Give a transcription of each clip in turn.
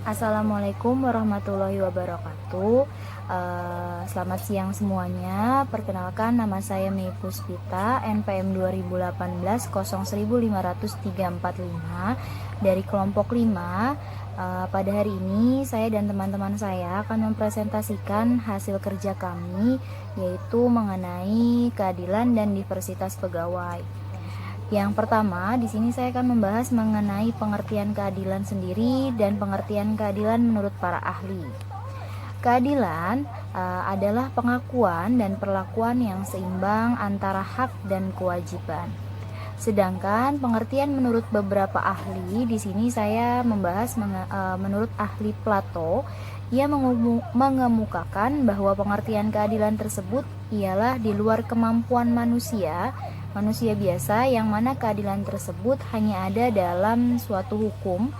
Assalamualaikum warahmatullahi wabarakatuh. Selamat siang semuanya. Perkenalkan, nama saya Mei Puspita, NPM 2018 01535 dari kelompok 5. Pada hari ini saya dan teman-teman saya akan mempresentasikan hasil kerja kami, yaitu mengenai keadilan dan diversitas pegawai. Yang pertama, di sini saya akan membahas mengenai pengertian keadilan sendiri dan pengertian keadilan menurut para ahli. Keadilan adalah pengakuan dan perlakuan yang seimbang antara hak dan kewajiban. Sedangkan pengertian menurut beberapa ahli, di sini saya membahas menurut ahli Plato, ia mengemukakan bahwa pengertian keadilan tersebut ialah di luar kemampuan manusia biasa, yang mana keadilan tersebut hanya ada dalam suatu hukum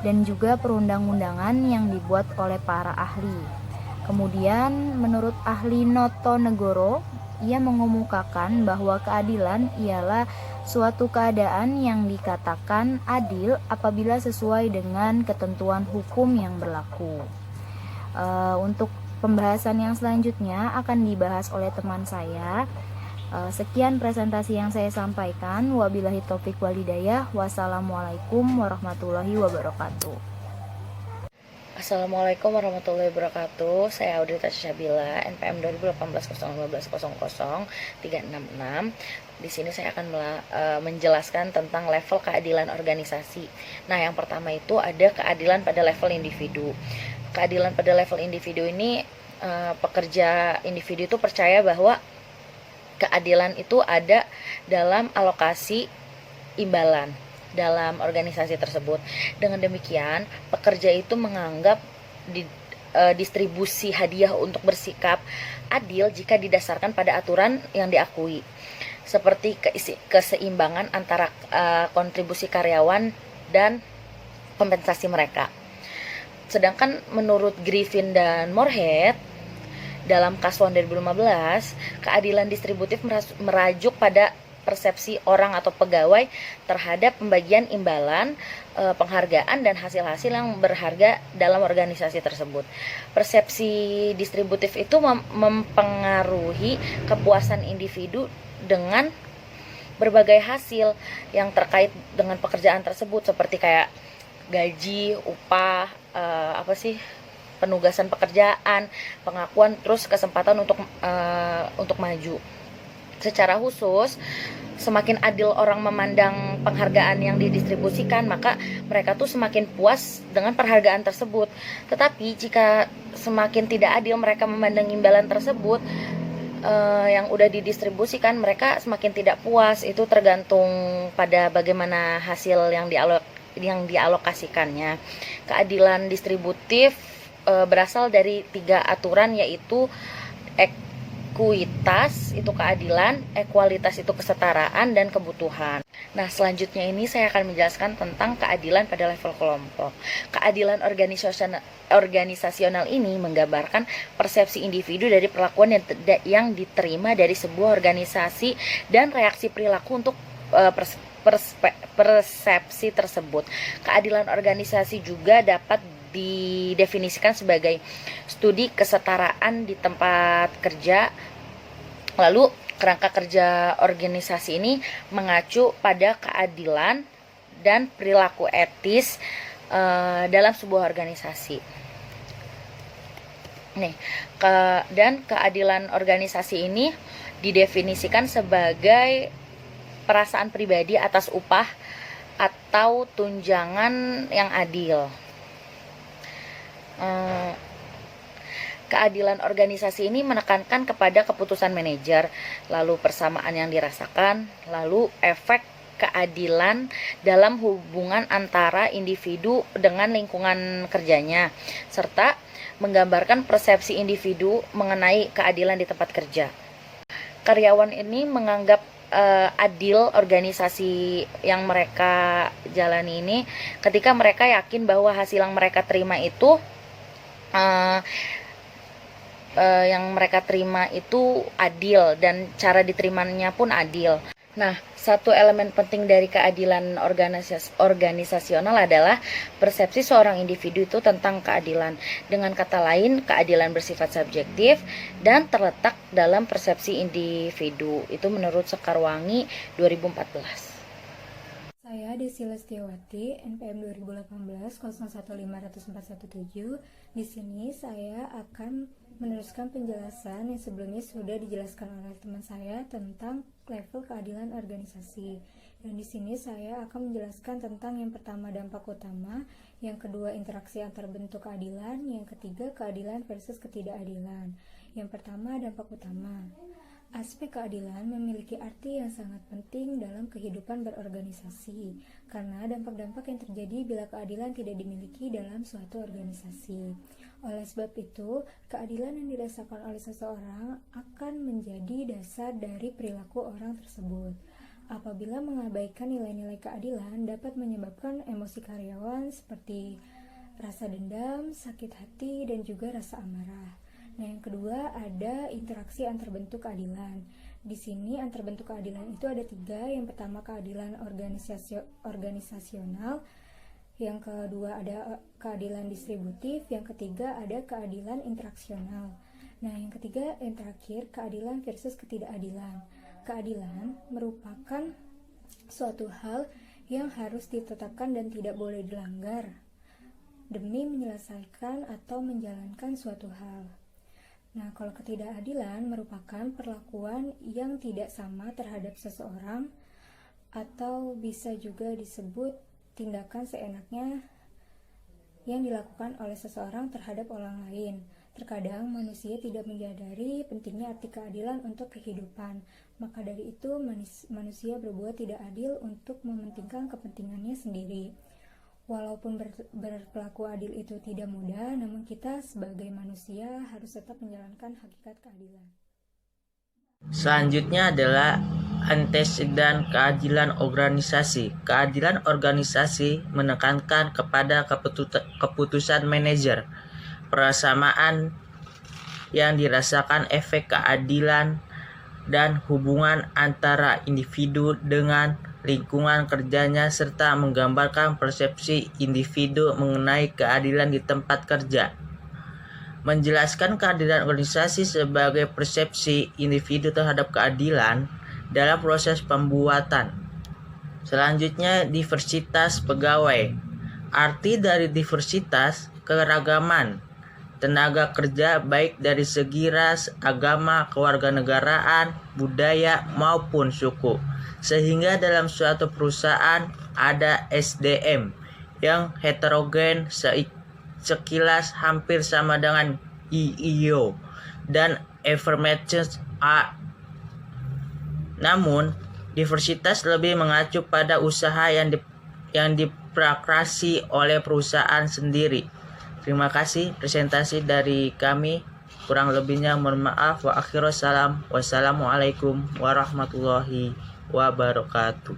dan juga perundang-undangan yang dibuat oleh para ahli. Kemudian menurut ahli Notonegoro, ia mengemukakan bahwa keadilan ialah suatu keadaan yang dikatakan adil apabila sesuai dengan ketentuan hukum yang berlaku. Untuk pembahasan yang selanjutnya akan dibahas oleh teman saya. Sekian presentasi yang saya sampaikan. Wabillahi taufik walhidayah. Wassalamualaikum warahmatullahi wabarakatuh. Assalamualaikum warahmatullahi wabarakatuh. Saya Audrita Syabila, NPM 2018 015 00366. Di sini saya akan menjelaskan tentang level keadilan organisasi. Nah, yang pertama itu ada keadilan pada level individu. Keadilan pada level individu ini, pekerja individu itu percaya bahwa keadilan itu ada dalam alokasi imbalan dalam organisasi tersebut. Dengan demikian, pekerja itu menganggap distribusi hadiah untuk bersikap adil jika didasarkan pada aturan yang diakui, seperti keseimbangan antara kontribusi karyawan dan kompensasi mereka. Sedangkan menurut Griffin dan Moorhead, dalam Kasuan 2015, keadilan distributif merajuk pada persepsi orang atau pegawai terhadap pembagian imbalan, penghargaan, dan hasil-hasil yang berharga dalam organisasi tersebut. Persepsi distributif itu mempengaruhi kepuasan individu dengan berbagai hasil yang terkait dengan pekerjaan tersebut, seperti kayak gaji, upah, penugasan pekerjaan, pengakuan, terus kesempatan untuk maju. Secara khusus, semakin adil orang memandang penghargaan yang didistribusikan, maka mereka tuh semakin puas dengan penghargaan tersebut. Tetapi jika semakin tidak adil mereka memandang imbalan tersebut yang udah didistribusikan, mereka semakin tidak puas. Itu tergantung pada bagaimana hasil yang dialokasikannya. Keadilan distributif berasal dari 3 aturan, yaitu ekuitas itu keadilan, ekualitas itu kesetaraan, dan kebutuhan. Nah, selanjutnya ini saya akan menjelaskan tentang keadilan pada level kelompok. Keadilan organisasional ini menggambarkan persepsi individu dari perlakuan yang diterima dari sebuah organisasi dan reaksi perilaku untuk persepsi tersebut. Keadilan organisasi juga dapat didefinisikan sebagai studi kesetaraan di tempat kerja. Lalu kerangka kerja organisasi ini mengacu pada keadilan dan perilaku etis dalam sebuah organisasi. Dan keadilan organisasi ini didefinisikan sebagai perasaan pribadi atas upah atau tunjangan yang adil. Keadilan organisasi ini menekankan kepada keputusan manajer, lalu persamaan yang dirasakan, lalu efek keadilan dalam hubungan antara individu dengan lingkungan kerjanya, serta menggambarkan persepsi individu mengenai keadilan di tempat kerja. Karyawan ini menganggap adil organisasi yang mereka jalani ini ketika mereka yakin bahwa hasil yang mereka terima itu adil dan cara diterimanya pun adil. Nah, satu elemen penting dari keadilan organisasional adalah persepsi seorang individu itu tentang keadilan. Dengan kata lain, keadilan bersifat subjektif dan terletak dalam persepsi individu. Itu menurut Sekarwangi 2014. Saya Desi Lestiawati, NPM 2018 015417. Di sini saya akan meneruskan penjelasan yang sebelumnya sudah dijelaskan oleh teman saya tentang level keadilan organisasi. Dan di sini saya akan menjelaskan tentang yang pertama dampak utama, yang kedua interaksi antar bentuk keadilan, yang ketiga keadilan versus ketidakadilan. Yang pertama dampak utama. Aspek keadilan memiliki arti yang sangat penting dalam kehidupan berorganisasi, karena dampak-dampak yang terjadi bila keadilan tidak dimiliki dalam suatu organisasi. Oleh sebab itu, keadilan yang dirasakan oleh seseorang akan menjadi dasar dari perilaku orang tersebut. Apabila mengabaikan nilai-nilai keadilan dapat menyebabkan emosi karyawan seperti rasa dendam, sakit hati, dan juga rasa amarah. Nah, yang kedua ada interaksi antar bentuk keadilan. Di sini antar bentuk keadilan itu ada 3. Yang pertama keadilan organisasional, yang kedua ada keadilan distributif, yang ketiga ada keadilan interaksional. Nah, yang ketiga yang terakhir keadilan versus ketidakadilan. Keadilan merupakan suatu hal yang harus ditetapkan dan tidak boleh dilanggar demi menyelesaikan atau menjalankan suatu hal. Nah, kalau ketidakadilan merupakan perlakuan yang tidak sama terhadap seseorang, atau bisa juga disebut tindakan seenaknya yang dilakukan oleh seseorang terhadap orang lain. Terkadang manusia tidak menyadari pentingnya arti keadilan untuk kehidupan. Maka dari itu manusia berbuat tidak adil untuk mementingkan kepentingannya sendiri. Walaupun berperilaku adil itu tidak mudah, namun kita sebagai manusia harus tetap menjalankan hakikat keadilan. Selanjutnya adalah antesidan keadilan organisasi. Keadilan organisasi menekankan kepada keputusan manajer, persamaan yang dirasakan efek keadilan dan hubungan antara individu dengan lingkungan kerjanya, serta menggambarkan persepsi individu mengenai keadilan di tempat kerja. Menjelaskan keadilan organisasi sebagai persepsi individu terhadap keadilan dalam proses pembuatan. Selanjutnya, diversitas pegawai. Arti dari diversitas, keragaman tenaga kerja baik dari segi ras, agama, kewarganegaraan, budaya maupun suku. Sehingga dalam suatu perusahaan ada SDM yang heterogen, sekilas hampir sama dengan IEO dan affirmative A. Namun, diversitas lebih mengacu pada usaha yang diprakrasi oleh perusahaan sendiri. Terima kasih presentasi dari kami. Kurang lebihnya mohon maaf. Wa akhiru salam. Wassalamualaikum warahmatullahi wabarakatuh.